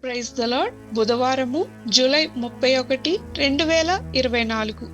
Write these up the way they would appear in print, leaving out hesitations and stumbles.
Praise the lord. బుధవారము July 31, 2024.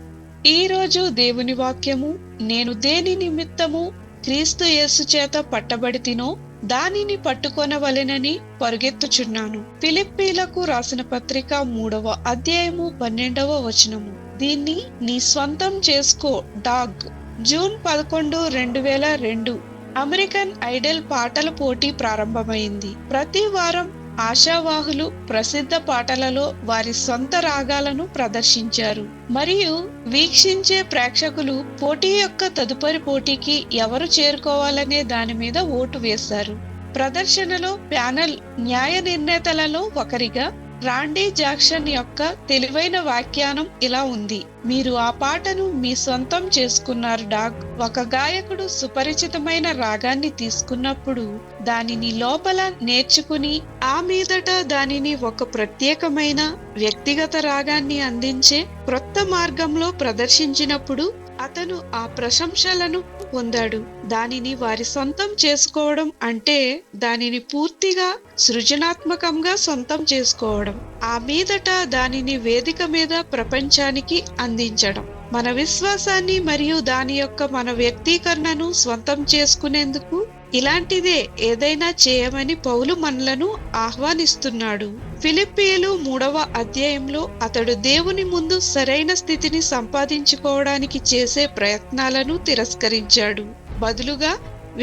ఈ రోజు దేవుని వాక్యము, నేను దేని నిమిత్తము క్రీస్తు యేసు చేత పట్టబడితినో దానిని పట్టుకొనవలెనని పరుగెత్తుచున్నాను. ఫిలిప్పీలకు రాసిన పత్రిక 3వ అధ్యాయము 12వ వచనము. దీన్ని నీ స్వంతం చేసుకో డాగ్. జూన్ 11, 2002 అమెరికన్ ఐడల్ పాటల పోటీ ప్రారంభమైంది. ప్రతి వారం ఆశావాహులు ప్రసిద్ధ పాటలలో వారి సొంత రాగాలను ప్రదర్శించారు మరియు వీక్షించే ప్రేక్షకులు పోటీ యొక్క తదుపరి పోటీకి ఎవరు చేరుకోవాలనే దాని మీద ఓటు వేశారు. ప్రదర్శనలో ప్యానెల్ న్యాయ నిర్ణేతలలో ఒకరిగా రాండీ జాక్సన్ యొక్క తెలివైన వ్యాఖ్యానం ఇలా ఉంది: మీరు ఆ పాటను మీ సొంతం చేసుకున్నారు డాగ్. ఒక గాయకుడు సుపరిచితమైన రాగాన్ని తీసుకున్నప్పుడు దానిని లోపల నేర్చుకుని ఆ మీదట దానిని ఒక ప్రత్యేకమైన వ్యక్తిగత రాగాన్ని అందించే క్రొత్త మార్గంలో ప్రదర్శించినప్పుడు అతను ఆ ప్రశంసలను పొందాడు. దానిని వారి సొంతం చేసుకోవడం అంటే దానిని పూర్తిగా సృజనాత్మకంగా సొంతం చేసుకోవడం, ఆ మీదట దానిని వేదిక మీద ప్రపంచానికి అందించడం. మన విశ్వాసాన్ని మరియు దాని యొక్క మన వ్యక్తీకరణను స్వంతం చేసుకునేందుకు ఇలాంటిదే ఏదైనా చేయమని పౌలు మనలను ఆహ్వానిస్తున్నాడు. ఫిలిప్పీయులు 3వ అధ్యాయంలో అతడు దేవుని ముందు సరైన స్థితిని సంపాదించుకోవడానికి చేసే ప్రయత్నాలను తిరస్కరించాడు. బదులుగా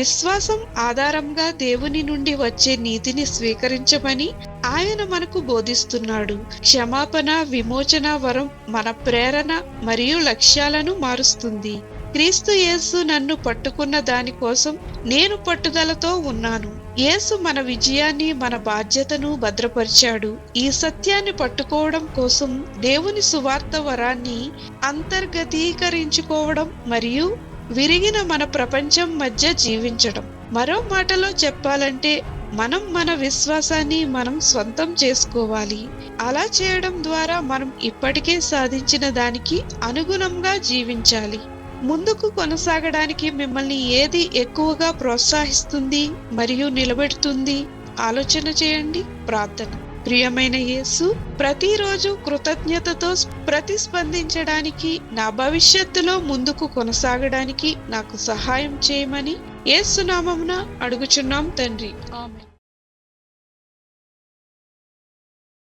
విశ్వాసం ఆధారంగా దేవుని నుండి వచ్చే నీతిని స్వీకరించమని ఆయన మనకు బోధిస్తున్నాడు. క్షమాపణ, విమోచన వరం మన ప్రేరణ మరియు లక్ష్యాలను మారుస్తుంది. క్రీస్తు యేసు నన్ను పట్టుకున్న దానికోసం నేను పట్టుదలతో ఉన్నాను. యేసు మన విజయాన్ని, మన బాధ్యతను భద్రపరిచాడు. ఈ సత్యాన్ని పట్టుకోవడం కోసం దేవుని సువార్త వరాన్ని అంతర్గతీకరించుకోవడం మరియు విరిగిన మన ప్రపంచం మధ్య జీవించడం. మరో మాటలో చెప్పాలంటే మనం మన విశ్వాసాన్ని మనం స్వంతం చేసుకోవాలి. అలా చేయడం ద్వారా మనం ఇప్పటికే సాధించిన దానికి అనుగుణంగా జీవించాలి. ముందుకు కొనసాగడానికి మిమ్మల్ని ఏది ఎక్కువగా ప్రోత్సహిస్తుంది మరియు నిలబెడుతుంది? ఆలోచన చేయండి. ప్రార్థన. ప్రియమైన యేసు, ప్రతిరోజు కృతజ్ఞతతో ప్రతిస్పందించడానికి, నా భవిష్యత్తులో ముందుకు కొనసాగడానికి నాకు సహాయం చేయమని యేసు నామమున అడుగుచున్నాం తండ్రి. ఆమేన్.